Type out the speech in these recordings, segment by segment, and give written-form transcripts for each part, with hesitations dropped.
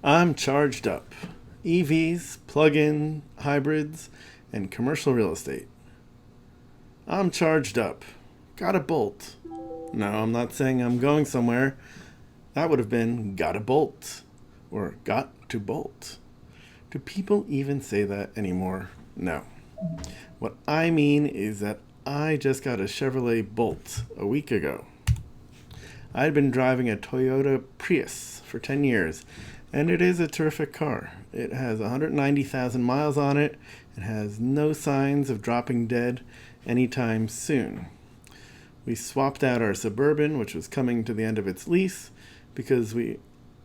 I'm charged up. EVs, plug-in, hybrids, and commercial real estate. I'm charged up. Got a bolt. No, I'm not saying I'm going somewhere. That would have been got a bolt or got to bolt. Do people even say that anymore? No. What I mean is that I just got a Chevrolet Bolt a week ago. I'd been driving a Toyota Prius for 10 years, and it is a terrific car. It has 190,000 miles on it. It has no signs of dropping dead anytime soon. We swapped out our Suburban, which was coming to the end of its lease, because we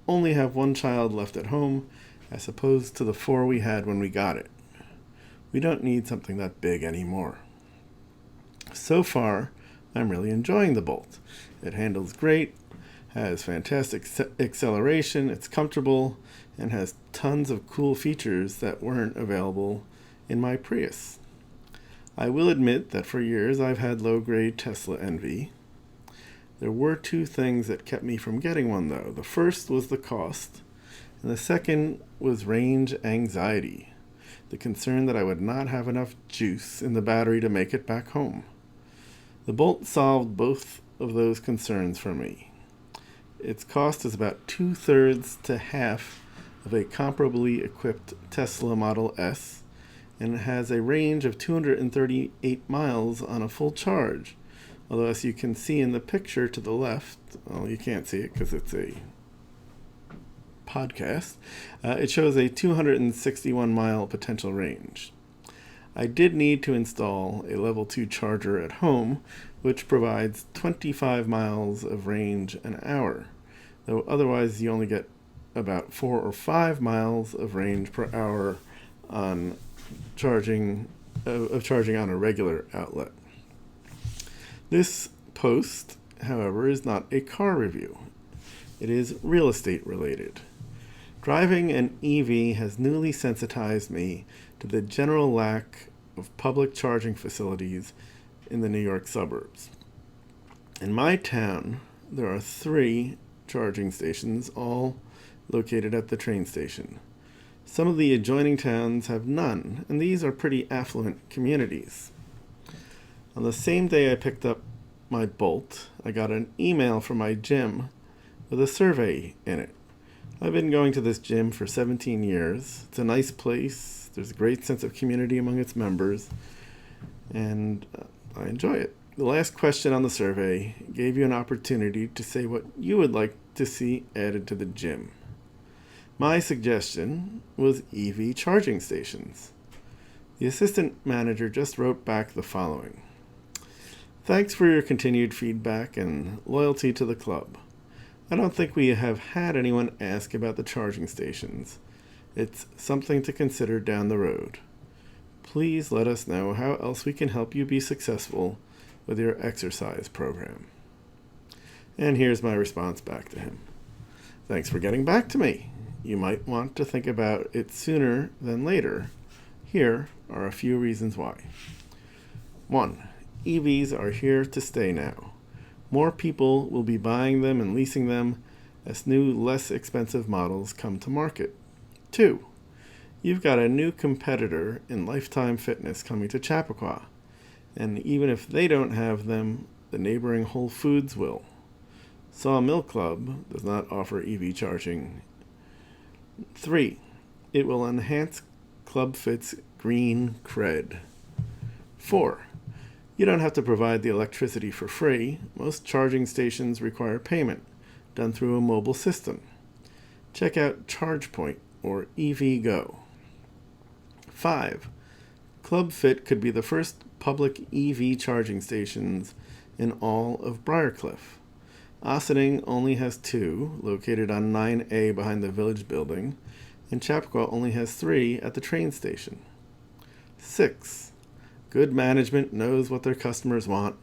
only have one child left at home, as opposed to the 4 we had when we got it. We don't need something that big anymore. So far, I'm really enjoying the Bolt. It handles great, has fantastic acceleration, it's comfortable, and has tons of cool features that weren't available in my Prius. I will admit that for years I've had low-grade Tesla envy. There were 2 things that kept me from getting one, though. The first was the cost, and the second was range anxiety, the concern that I would not have enough juice in the battery to make it back home. The Bolt solved both of those concerns for me. Its cost is about 2/3 to half of a comparably equipped Tesla Model S, and it has a range of 238 miles on a full charge. Although, as you can see in the picture to the left, well, you can't see it because it's a podcast, it shows a 261 mile potential range. I did need to install a level 2 charger at home, which provides 25 miles of range an hour, though otherwise you only get about 4 or 5 miles of range per hour on charging on a regular outlet. This post, however, is not a car review. It is real estate related. Driving an EV has newly sensitized me to the general lack of public charging facilities in the New York suburbs. In my town, there are 3 charging stations, all located at the train station. Some of the adjoining towns have none, and these are pretty affluent communities. On the same day I picked up my Bolt, I got an email from my gym with a survey in it. I've been going to this gym for 17 years. It's a nice place. There's a great sense of community among its members, and I enjoy it. The last question on the survey gave you an opportunity to say what you would like to see added to the gym. My suggestion was EV charging stations. The assistant manager just wrote back the following. Thanks for your continued feedback and loyalty to the club. I don't think we have had anyone ask about the charging stations. It's something to consider down the road. Please let us know how else we can help you be successful with your exercise program. And here's my response back to him. Thanks for getting back to me. You might want to think about it sooner than later. Here are a few reasons why. 1. EVs are here to stay now. More people will be buying them and leasing them as new, less expensive models come to market. 2. You've got a new competitor in Lifetime Fitness coming to Chappaqua, and even if they don't have them, the neighboring Whole Foods will. Sawmill Club does not offer EV charging. 3. It will enhance Club Fit's green cred. 4. You don't have to provide the electricity for free. Most charging stations require payment, done through a mobile system. Check out ChargePoint or EVgo. 5. Club Fit could be the first public EV charging stations in all of Briarcliff. Ossining only has 2, located on 9A behind the Village Building, and Chappaqua only has 3 at the train station. 6. Good management knows what their customers want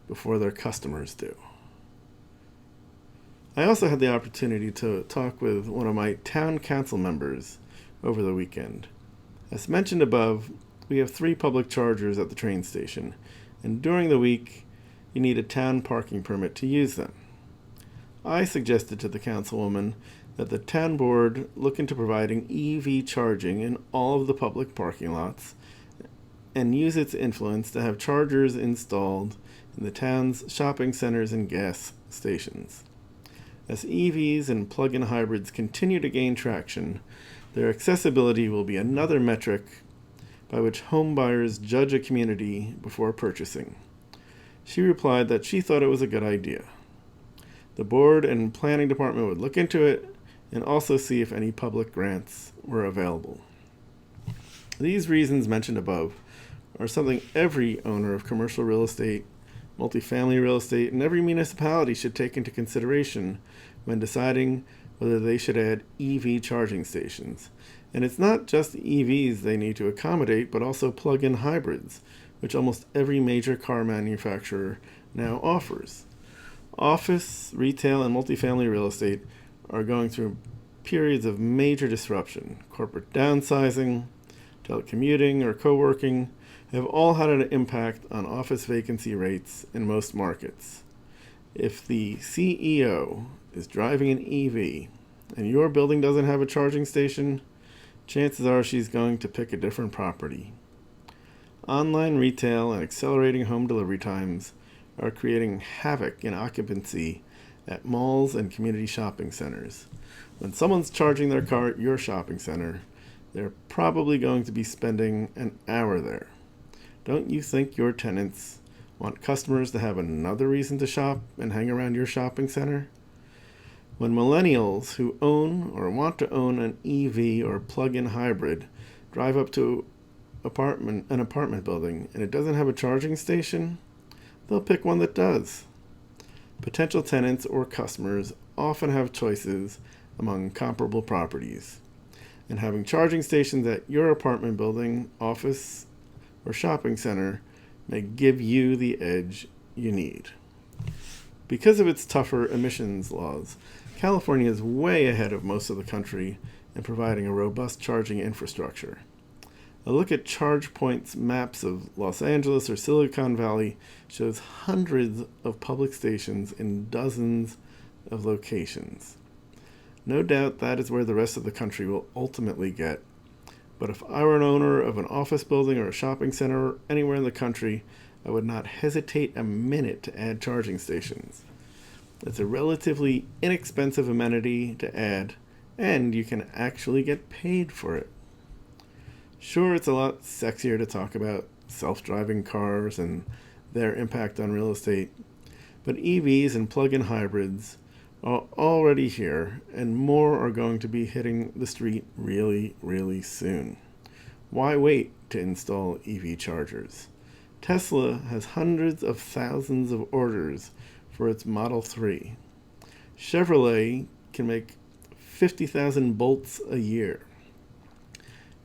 before their customers do. I also had the opportunity to talk with one of my town council members over the weekend. As mentioned above, we have 3 public chargers at the train station, and during the week, you need a town parking permit to use them. I suggested to the councilwoman that the town board look into providing EV charging in all of the public parking lots and use its influence to have chargers installed in the town's shopping centers and gas stations. As EVs and plug-in hybrids continue to gain traction, their accessibility will be another metric by which home buyers judge a community before purchasing. She replied that she thought it was a good idea. The board and planning department would look into it and also see if any public grants were available. These reasons mentioned above are something every owner of commercial real estate, multifamily real estate, and every municipality should take into consideration when deciding whether they should add EV charging stations. And it's not just EVs they need to accommodate, but also plug-in hybrids, which almost every major car manufacturer now offers. Office, retail, and multifamily real estate are going through periods of major disruption. Corporate downsizing, telecommuting, or co-working have all had an impact on office vacancy rates in most markets. If the CEO is driving an EV and your building doesn't have a charging station, chances are she's going to pick a different property. Online retail and accelerating home delivery times are creating havoc in occupancy at malls and community shopping centers. When someone's charging their car at your shopping center, they're probably going to be spending an hour there. Don't you think your tenants want customers to have another reason to shop and hang around your shopping center? When millennials who own or want to own an EV or plug-in hybrid drive up to an apartment building and it doesn't have a charging station, they'll pick one that does. Potential tenants or customers often have choices among comparable properties, and having charging stations at your apartment building, office, or shopping center may give you the edge you need. Because of its tougher emissions laws, California is way ahead of most of the country in providing a robust charging infrastructure. A look at ChargePoint's maps of Los Angeles or Silicon Valley shows hundreds of public stations in dozens of locations. No doubt that is where the rest of the country will ultimately get. But if I were an owner of an office building or a shopping center anywhere in the country, I would not hesitate a minute to add charging stations. It's a relatively inexpensive amenity to add, and you can actually get paid for it. Sure, it's a lot sexier to talk about self-driving cars and their impact on real estate, but EVs and plug-in hybrids are already here, and more are going to be hitting the street really, really soon. Why wait to install EV chargers? Tesla has hundreds of thousands of orders for its Model 3. Chevrolet can make 50,000 bolts a year.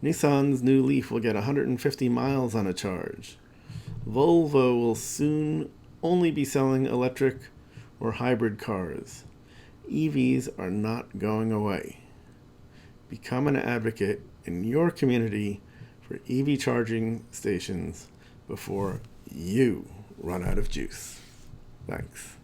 Nissan's new Leaf will get 150 miles on a charge. Volvo will soon only be selling electric or hybrid cars. EVs are not going away. Become an advocate in your community for EV charging stations before you run out of juice. Thanks.